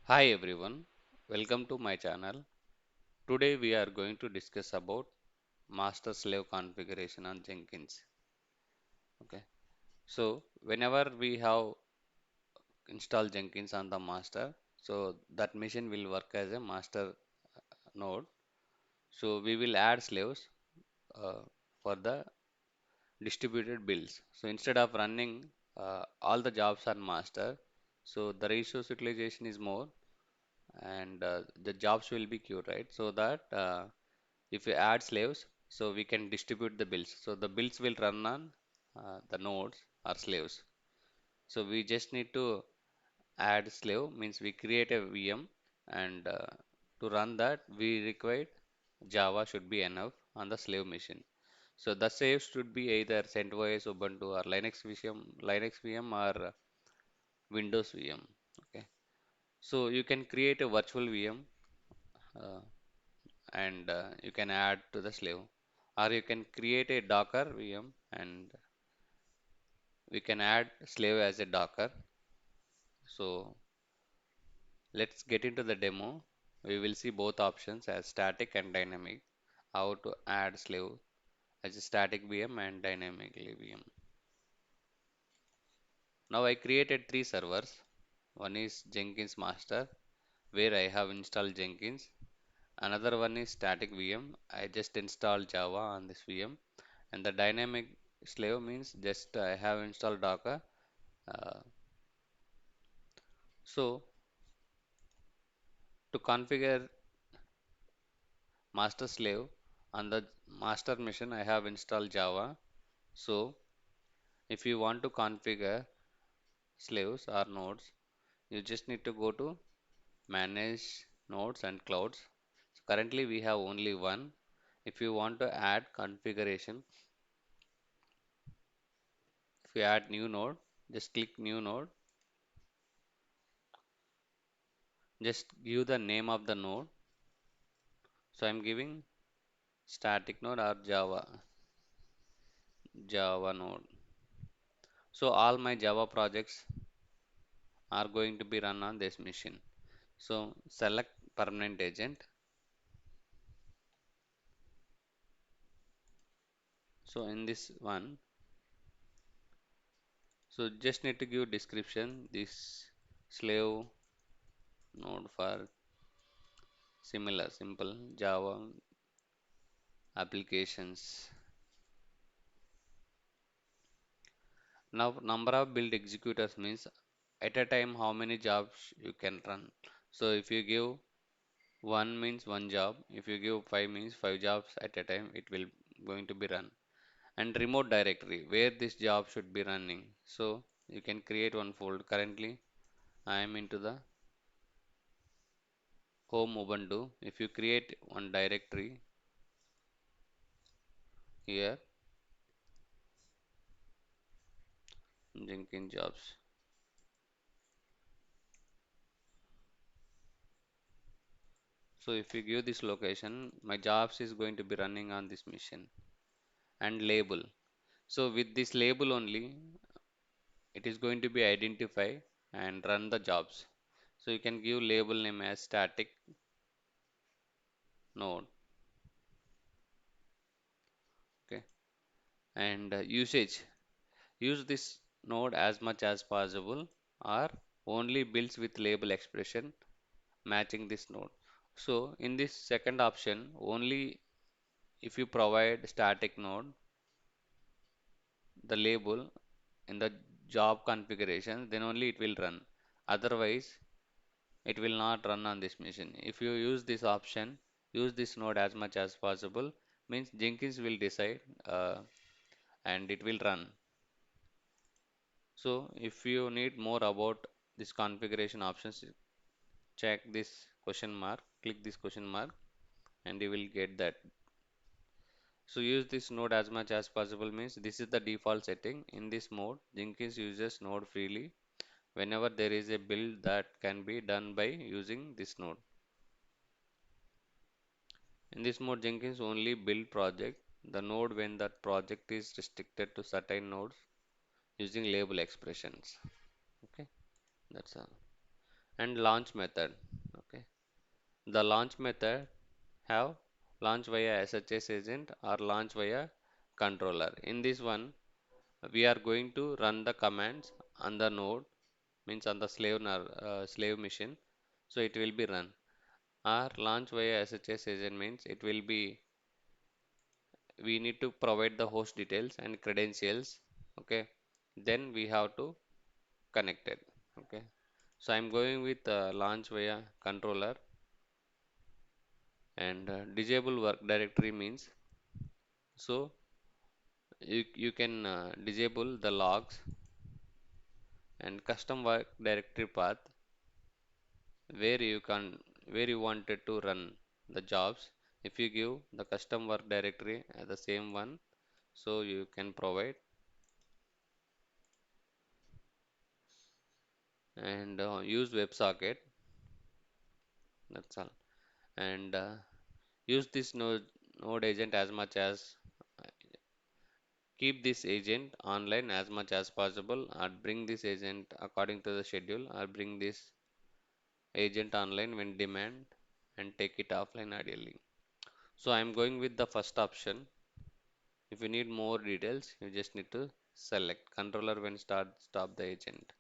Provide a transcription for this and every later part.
Hi everyone, welcome to my channel. Today we are going to discuss about master slave configuration on Jenkins. Okay, so whenever we have installed Jenkins on the master, so that machine will work as a master node. So we will add slaves uh, for the distributed builds. So instead of running all the jobs on master, so the resource utilization is more and the jobs will be queued, right? So that if we add slaves, so we can distribute the builds. So the builds will run on the nodes or slaves. So we just need to add slave means we create a VM and to run that we require Java should be enough on the slave machine. So the slaves should be either CentOS, Ubuntu or Linux VM or Windows VM. Okay. So you can create a virtual VM uh, and you can add to the slave, or you can create a Docker VM and we can add slave as a Docker. So let's get into the demo. We will see both options as static and dynamic, how to add slave as a static VM and dynamically VM. Now I created three servers. One is Jenkins Master where I have installed Jenkins. Another one is static VM. I just installed Java on this VM. And the dynamic slave means just I have installed Docker. Uh, so to configure master slave on the master machine, I have installed Java. So if you want to configure slaves or nodes, you just need to go to manage nodes and clouds. So currently we have only one. If you want to add configuration, if you add new node, just click new node. Just give the name of the node. So I'm giving static node or Java node. So all my Java projects are going to be run on this machine. So select permanent agent. So in this one, so just need to give description this slave node for similar simple Java applications. Now number of build executors means at a time how many jobs you can run. So if you give one means one job, if you give five means five jobs at a time, it will going to be run. And remote directory where this job should be running. So you can create one folder. Currently, I am into the home Ubuntu. If you create one directory here, Jenkins jobs. So if you give this location, my jobs is going to be running on this machine and label. So with this label only, it is going to be identify and run the jobs. So you can give label name as static node. Okay, and usage. Use this node as much as possible or only builds with label expression matching this node. So in this second option, only if you provide static node, the label in the job configuration, then only it will run. Otherwise, it will not run on this machine. If you use this option, use this node as much as possible, means Jenkins will decide and it will run. So if you need more about this configuration options, check this question mark, click this question mark, and you will get that. So use this node as much as possible means this is the default setting. In this mode, Jenkins uses node freely whenever there is a build that can be done by using this node. In this mode, Jenkins only build project the node when that project is restricted to certain nodes using label expressions. Okay, that's all. and launch method. Okay, the launch method have launch via SHS agent or launch via controller. In this one, we are going to run the commands on the node, means on the slave machine, so it will be run. Or launch via SHS agent means it will be, we need to provide the host details and credentials. Okay, then we have to connect it. Okay, so I'm going with launch via controller. And disable work directory means, so you can disable the logs and custom work directory path where you can, where you wanted to run the jobs. If you give the custom work directory as the same one, so you can provide. And use WebSocket, that's all. And use this node agent as much as, keep this agent online as much as possible, or bring this agent according to the schedule, or bring this agent online when demand, and take it offline ideally. So I'm going with the first option. If you need more details, you just need to select controller when stop the agent.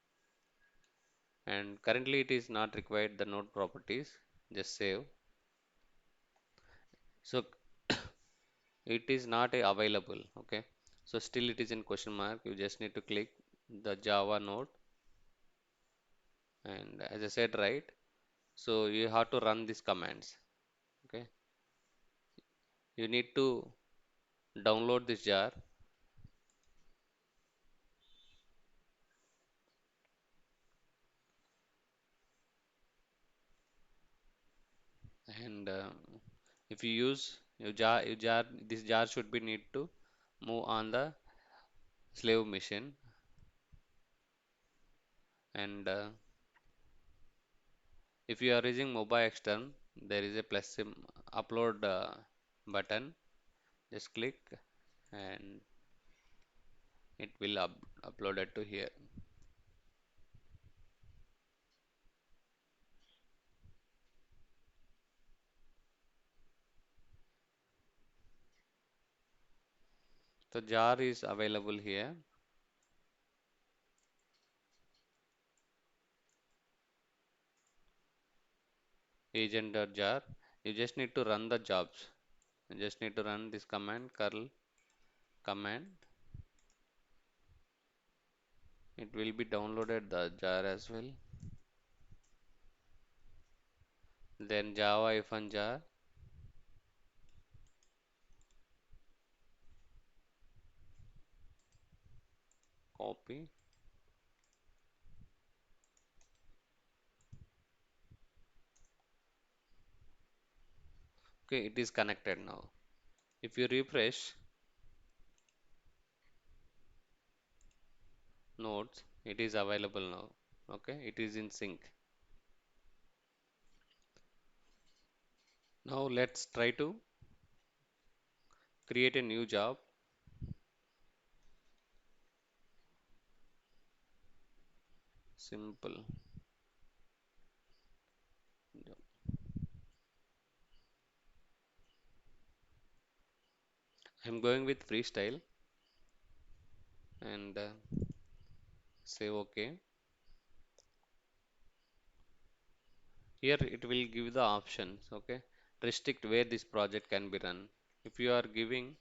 And currently it is not required the node properties, just save. So it is not available. Okay, so still it is in question mark. You just need to click the Java node, and as I said, right, so you have to run these commands. Okay, you need to download this jar. And if you use your jar, this jar should be need to move on the slave machine. And if you are using mobile extern, there is a plus upload button. Just click and it will upload it to here. So jar is available here. Agent jar. You just need to run the jobs. You just need to run this command, curl command. It will be downloaded the jar as well. Then Java hyphen jar, copy. Okay, it is connected now. If you refresh nodes, it is available now. Okay, it is in sync. Now let's try to create a new job. Simple. I'm going with freestyle and say OK. Here it will give the options. Okay, restrict where this project can be run. If you are giving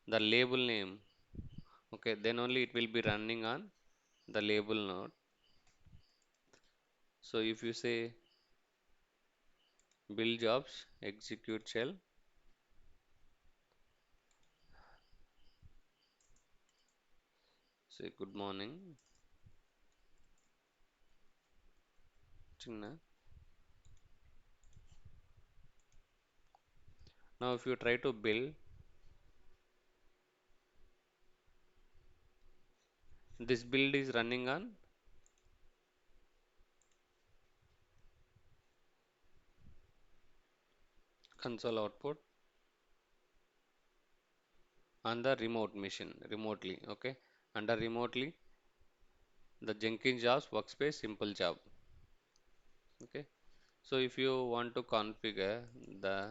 the label name, okay, then only it will be running on the label node. So if you say build jobs, execute shell, say good morning, Chinna. Now if you try to build, this build is running on console output on the remote machine remotely. Okay, under remotely the Jenkins jobs workspace simple job. Okay, so if you want to configure the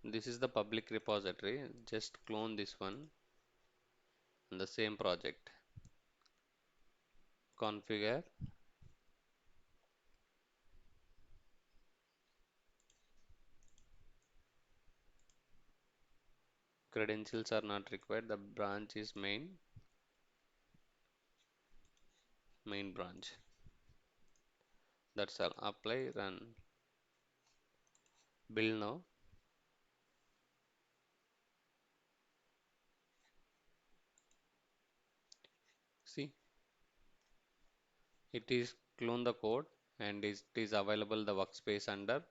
this is the public repository, just clone this one on the same project. Configure, credentials are not required, the branch is main branch. That's all. Apply, run, build now. See, it is clone the code and it is available the workspace under.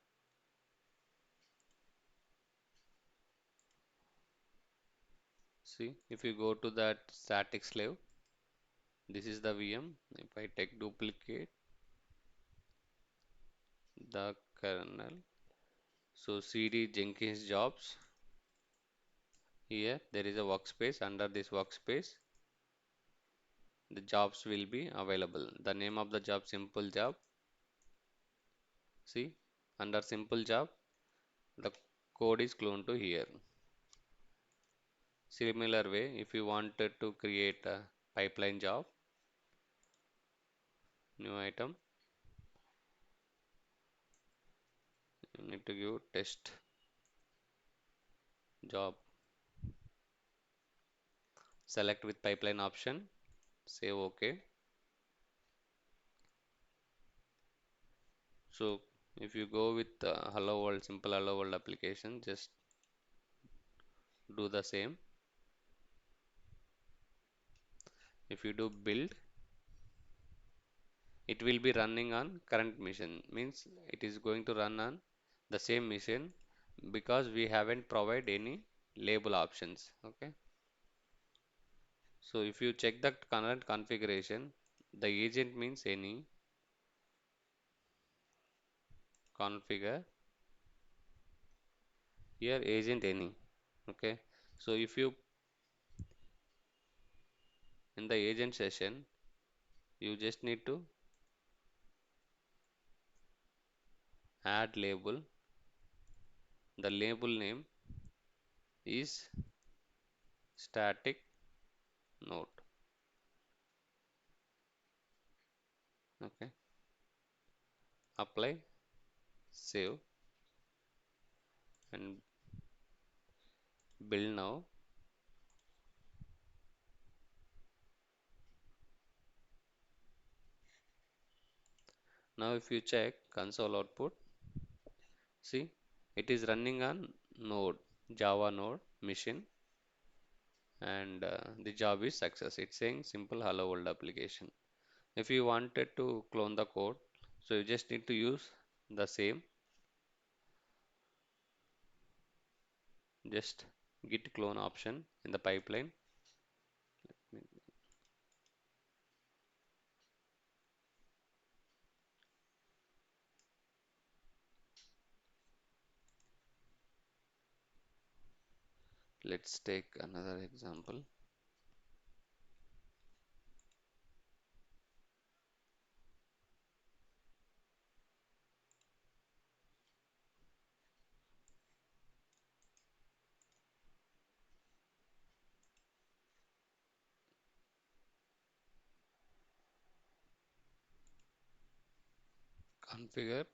See, if you go to that static slave, this is the VM. If I take duplicate the kernel, so cd Jenkins jobs, here there is a workspace. Under this workspace, the jobs will be available. The name of the job simple job. See, under simple job, the code is cloned to here. Similar way, if you wanted to create a pipeline job, new item, you need to give test job, select with pipeline option, save OK. So if you go with hello world, simple hello world application, just do the same. If you do build, it will be running on current machine, means it is going to run on the same machine because we haven't provided any label options. Okay, so if you check the current configuration, the agent means any, configure, here agent any. Okay, so if you in the agent session, you just need to add label. The label name is static node. Okay, apply, save, and build now. Now if you check console output, see, it is running on node, Java node machine, and the job is success. It's saying simple hello world application. If you wanted to clone the code, so you just need to use the same, just git clone option in the pipeline. Let's take another example. Configure,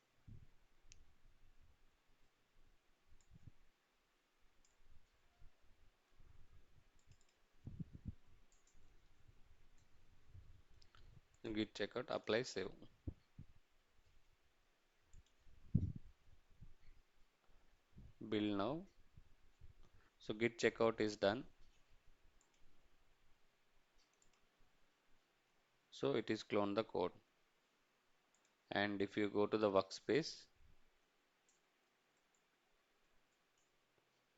git checkout, apply, save, build now. So git checkout is done. So it is clone the code. And if you go to the workspace,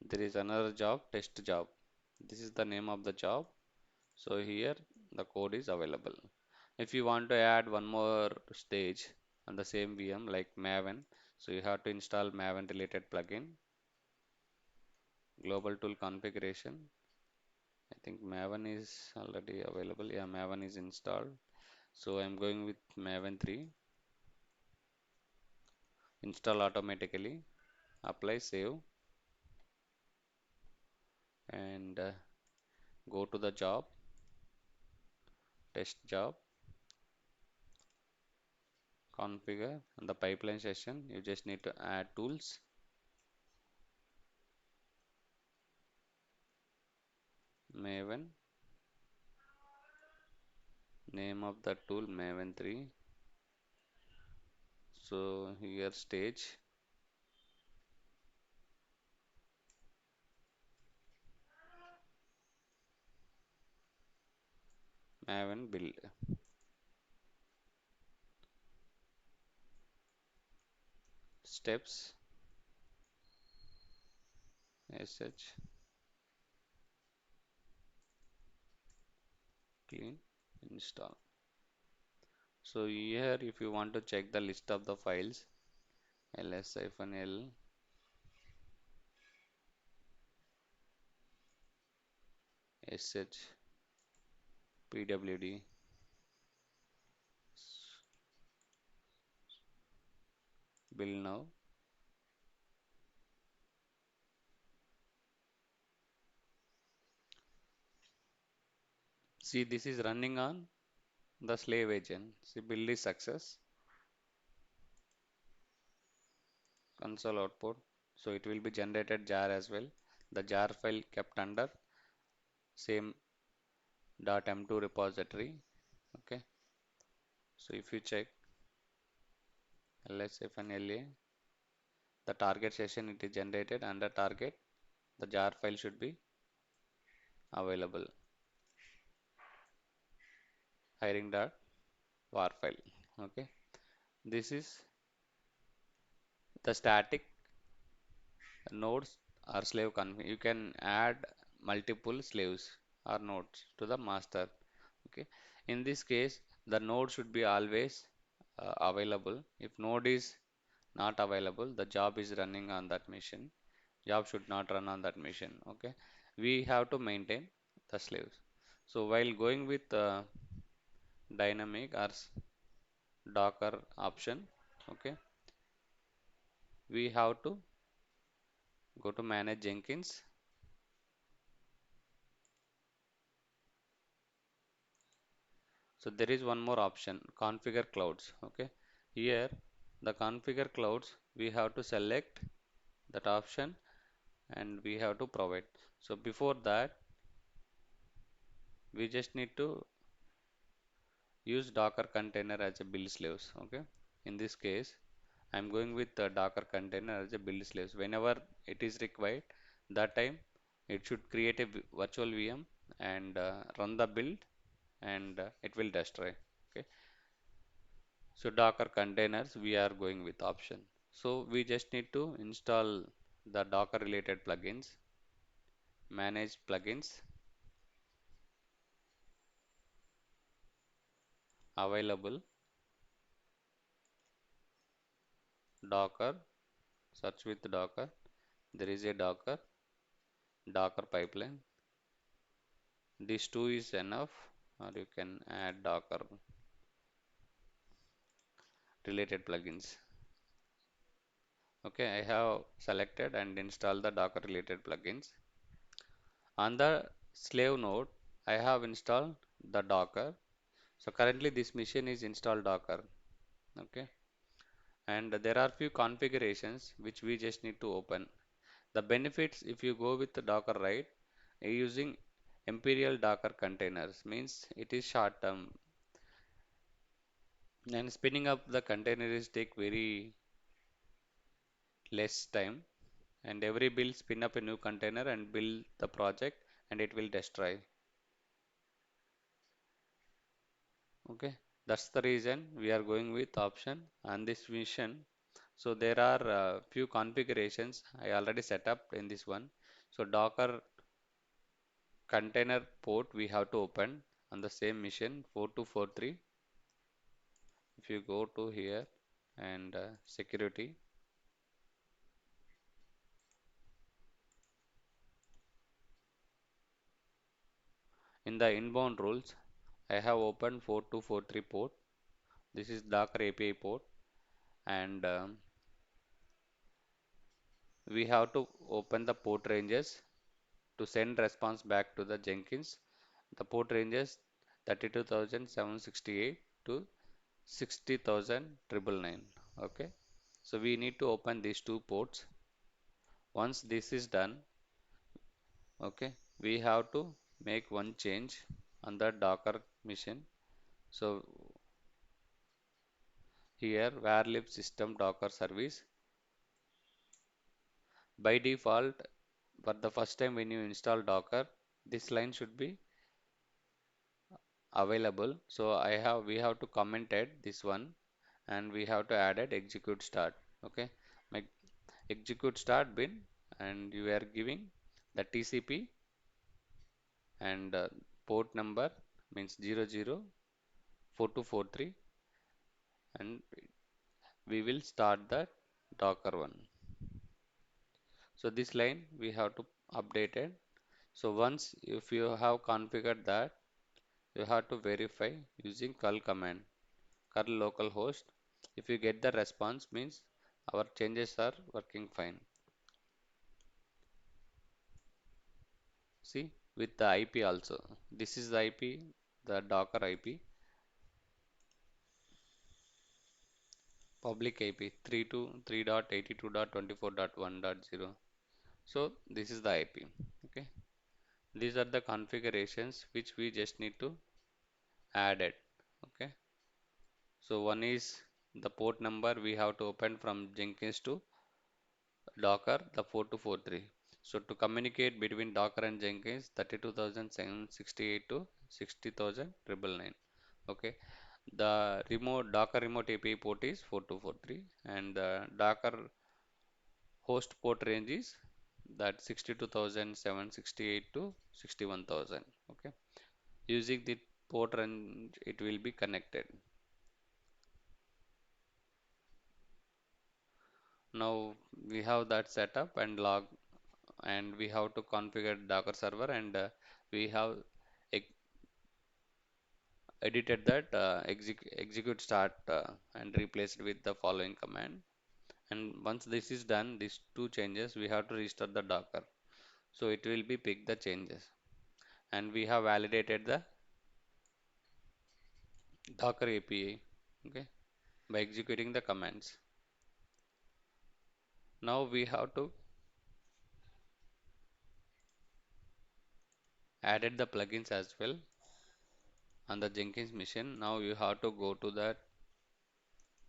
there is another job, test job. This is the name of the job. So here the code is available. If you want to add one more stage on the same VM like Maven, so you have to install Maven related plugin, global tool configuration. I think Maven is already available. Yeah, Maven is installed. So I'm going with Maven 3. Install automatically, apply, save, and go to the job, test job, configure. On the pipeline session, you just need to add tools, Maven, name of the tool Maven 3. So here stage, Maven build, steps, sh, clean, install. So here if you want to check the list of the files, ls-l, sh, pwd, build now. See, this is running on the slave agent. See, build is success, console output. So it will be generated jar as well. The jar file kept under same .m2 repository. Okay. So if you check ls-la, the target session it is generated under target. The jar file should be available. Hiring.war file. Okay. This is the static nodes or slave config. You can add multiple slaves or nodes to the master. Okay. In this case, the node should be always available. If node is not available, the job is running on that machine. Job should not run on that machine. Okay. We have to maintain the slaves. So while going with dynamic or Docker option, okay, we have to go to manage Jenkins. So there is one more option, configure clouds. Okay, here the configure clouds we have to select that option and we have to provide. So before that, we just need to use Docker container as a build slaves. Okay, in this case, I'm going with the Docker container as a build slaves. Whenever it is required, that time it should create a virtual VM and run the build and it will destroy. Okay, so Docker containers we are going with option. So we just need to install the Docker related plugins, manage plugins, available, Docker, search with Docker. There is a Docker pipeline. These two is enough, or you can add Docker related plugins. Okay, I have selected and installed the Docker related plugins. On the slave node, I have installed the Docker. So currently this machine is installed Docker. Okay, and there are few configurations which we just need to open. The benefits if you go with the Docker, right, using imperial Docker containers means it is short term and spinning up the container is take very less time, and every build spin up a new container and build the project and it will destroy. Okay, that's the reason we are going with option on this mission. So there are few configurations I already set up in this one. So Docker container port we have to open on the same mission 4243. if you go to here and security, in the inbound rules, I have opened 4243 port. This is Docker API port, and we have to open the port ranges to send response back to the Jenkins. The port ranges 32,768 to 60,999. Okay, so we need to open these two ports. Once this is done, okay, we have to make one change on the Docker machine. So here where live system Docker service, by default, for the first time when you install Docker, this line should be available. So we have to comment it this one, and we have to add it execute start. Okay, my execute start bin, and you are giving the TCP and port number means 004243, and we will start the Docker one. So this line we have to update it. So once if you have configured that, you have to verify using curl command, curl localhost. If you get the response, means our changes are working fine. See, with the IP also. This is the IP, the Docker IP, public IP 323.82.24.1.0. So this is the IP. Okay. These are the configurations which we just need to add it. Okay. So one is the port number we have to open from Jenkins to Docker, the 4243. So to communicate between Docker and Jenkins, 32,768 to 60,999. Okay. The remote Docker remote API port is 4243, and the Docker host port range is that 62,768 to 61,000. Okay. Using the port range, it will be connected. Now we have that setup and log, and we have to configure Docker server, and we have e edited that execute start and replaced with the following command. And once this is done, these two changes, we have to restart the Docker. So it will be pick the changes, and we have validated the Docker API, okay, by executing the commands. Now we have to added the plugins as well on the Jenkins machine. Now you have to go to that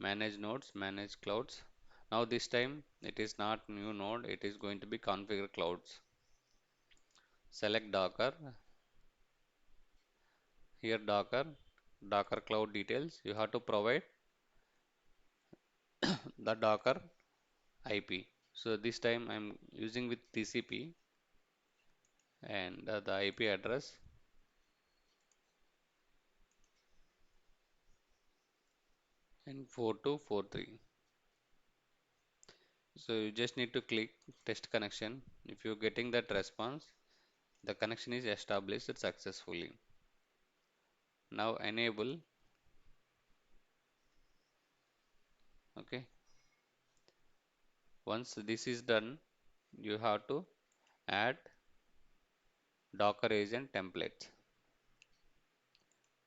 manage nodes, manage clouds. Now this time it is not new node, it is going to be configure clouds. Select Docker. Here Docker cloud details. You have to provide the Docker IP. So this time I'm using with TCP, and the IP address and 4243. So you just need to click test connection. If you're getting that response, the connection is established successfully. Now enable. Okay. Once this is done, you have to add Docker agent template.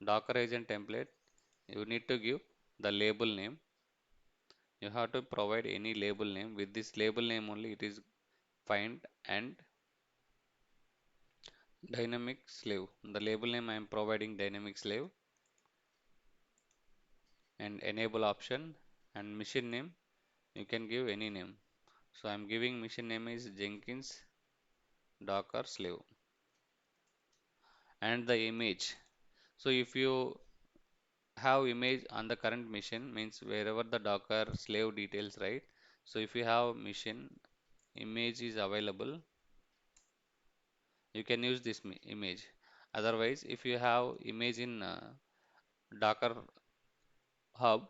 Docker agent template, you need to give the label name. You have to provide any label name. With this label name only it is find and dynamic slave. The label name I am providing dynamic slave, and enable option, and machine name you can give any name. So I am giving machine name is Jenkins Docker slave, and the image. So if you have image on the current machine, means wherever the Docker slave details, right? So if you have machine image is available, you can use this image. Otherwise, if you have image in Docker hub,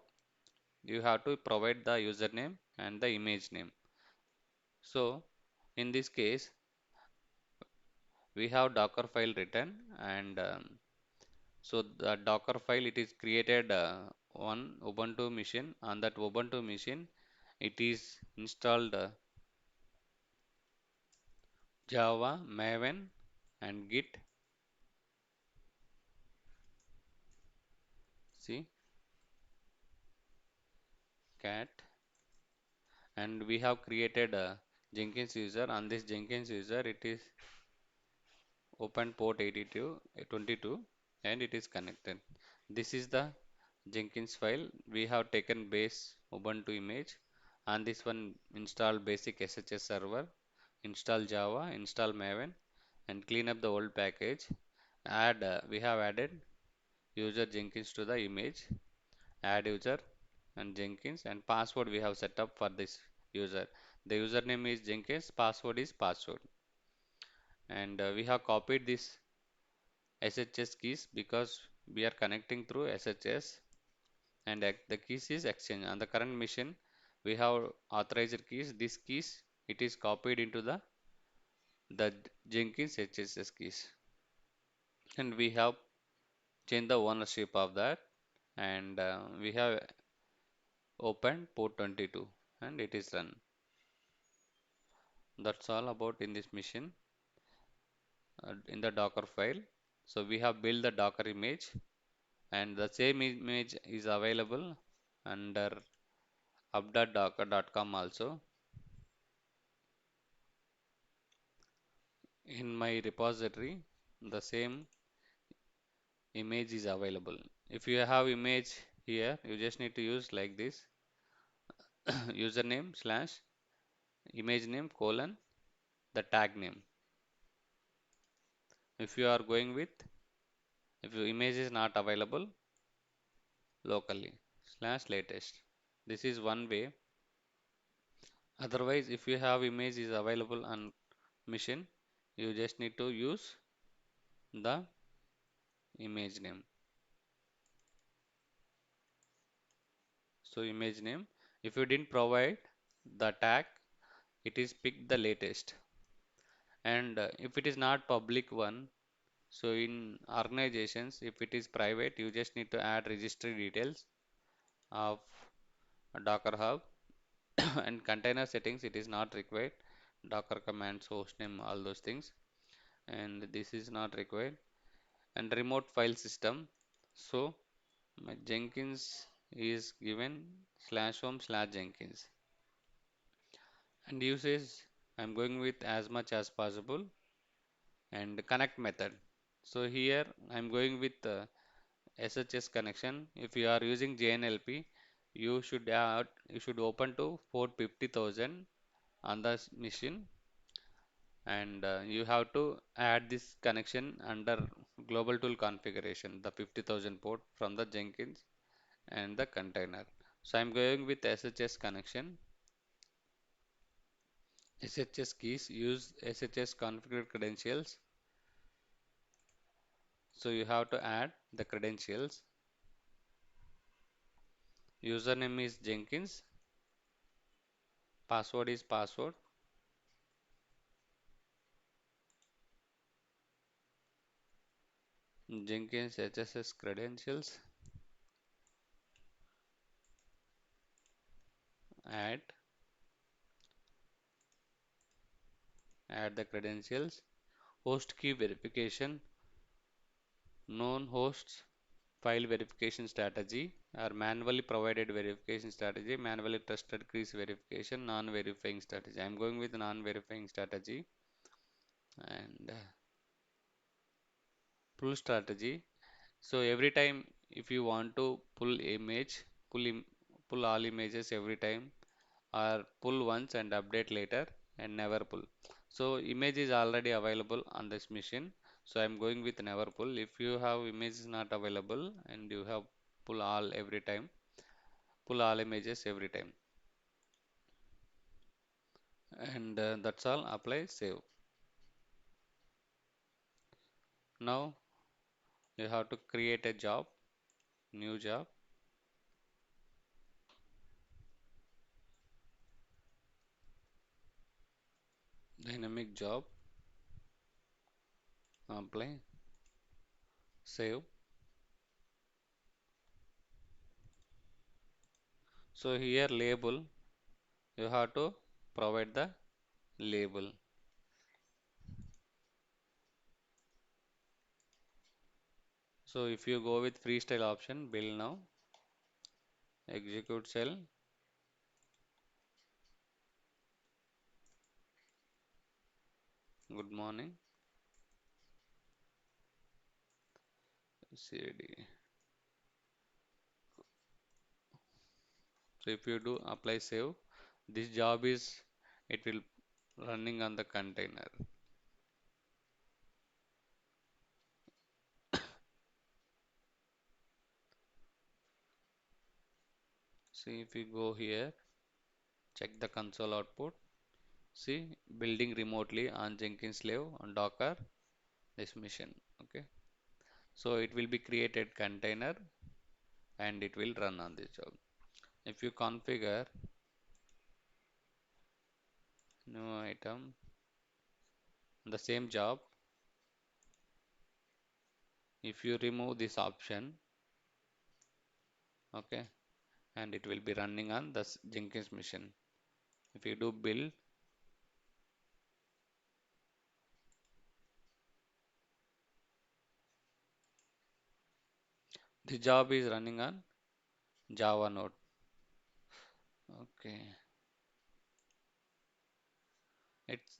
you have to provide the username and the image name. So in this case, we have Docker file written, and so the Docker file, it is created on Ubuntu machine. On that Ubuntu machine, it is installed Java, Maven, and Git. See, cat, and we have created a Jenkins user. On this Jenkins user, it is open port 22, and it is connected. This is the Jenkins file. We have taken base Ubuntu image. On this one, install basic SHS server, install Java, install Maven, and clean up the old package. We have added user Jenkins to the image. Add user and Jenkins, and password we have set up for this user. The username is Jenkins, password is password, and we have copied this SHS keys because we are connecting through SHS, and the keys is exchange. On the current machine, we have authorized keys. These keys, it is copied into the Jenkins HSS keys, and we have changed the ownership of that, and we have opened port 22, and it is run. That's all about in this machine, in the Docker file. So we have built the Docker image, and the same image is available under up.docker.com also. In my repository, the same image is available. If you have image here, you just need to use like this username slash image name colon the tag name. If you are going with, if your image is not available locally, slash latest. This is one way. Otherwise, if you have image is available on machine, you just need to use the image name. So image name, if you didn't provide the tag, it is pick the latest. And if it is not public one, so in organizations, if it is private, you just need to add registry details of Docker Hub. And container settings, it is not required. Docker commands, hostname, all those things, and this is not required. And remote file system, so my Jenkins is given slash home slash Jenkins, and usage, I'm going with as much as possible. And connect method, so here I'm going with SHS connection. If you are using JNLP, you should open to port 50,000 on the machine, and you have to add this connection under global tool configuration, the 50,000 port from the Jenkins and the container. So I'm going with SHS connection. SHS keys, use SHS configured credentials. So you have to add the credentials. Username is Jenkins, password is password, Jenkins HSS credentials, add, add the credentials, host key verification, known hosts, file verification strategy, or manually provided verification strategy, manually trusted keys verification, non-verifying strategy. I'm going with non-verifying strategy. And pull strategy. So every time if you want to pull image, pull all images every time, or pull once and update later and never pull. So image is already available on this machine, so I'm going with never pull. If you have image is not available and you have pull all every time, pull all images every time, and that's all. Apply, save. Now you have to create a job, new job, dynamic job, apply, save. So here label, you have to provide the label. So if you go with freestyle option, build now, execute cell, good morning, cd. So if you do apply save, this job is, it will running on the container. See if you go here, check the console output. See building remotely on Jenkins Slave on Docker this mission. Okay. So it will be created container and it will run on this job. If you configure new item, the same job, if you remove this option, okay, and it will be running on the Jenkins mission. If you do build, the job is running on Java node. Okay. It's,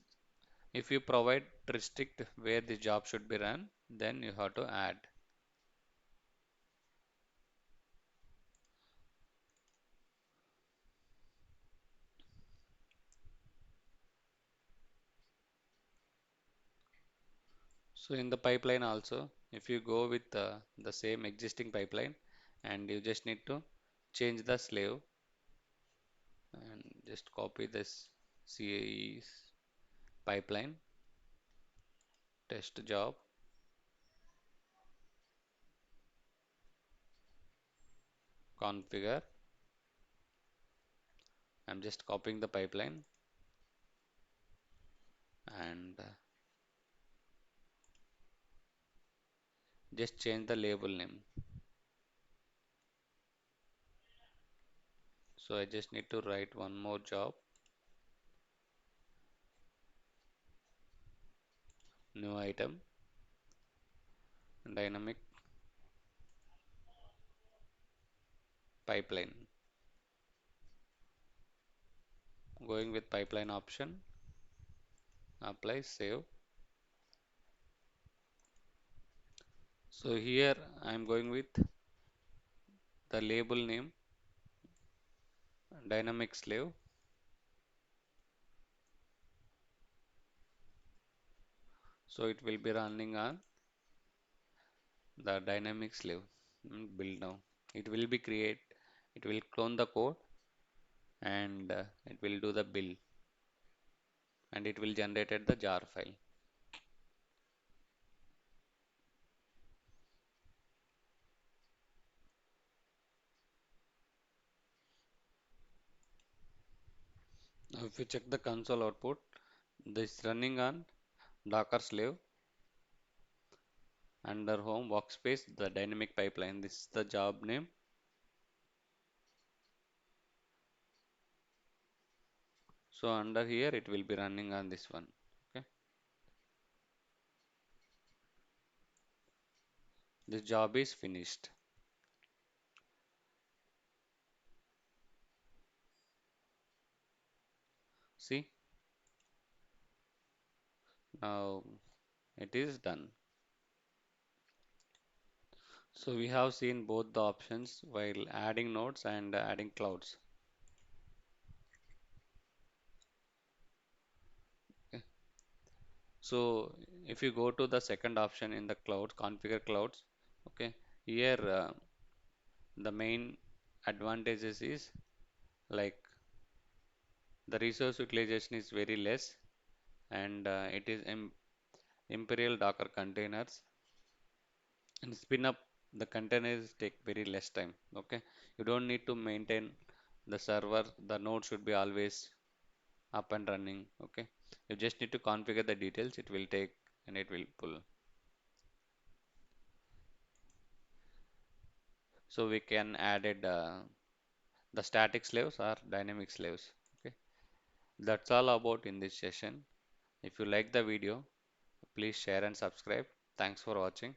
if you provide restrict where the job should be run, then you have to add. So in the pipeline also, if you go with the same existing pipeline and you just need to change the slave and just copy this CAE pipeline, test job, configure. I'm just copying the pipeline and just change the label name. So I just need to write one more job, new item, dynamic pipeline. Going with pipeline option, apply, save. So here I am going with the label name, dynamic slave. So it will be running on the dynamic slave. Build now. It will be create, it will clone the code and it will do the build and it will generate the jar file. Now if you check the console output, this running on Docker slave under home workspace, the dynamic pipeline. This is the job name. So under here it will be running on this one. Okay. This job is finished. See, now it is done. So we have seen both the options while adding nodes and adding clouds. Okay. So if you go to the second option in the cloud, configure clouds, okay, here the main advantages is like the resource utilization is very less and it is imperial Docker containers and spin up the containers take very less time. Okay, you don't need to maintain the server, the node should be always up and running. Okay, You just need to configure the details, it will take and it will pull. So we can add it the static slaves or dynamic slaves. Okay, that's all about in this session. If you like the video, please share and subscribe. Thanks for watching.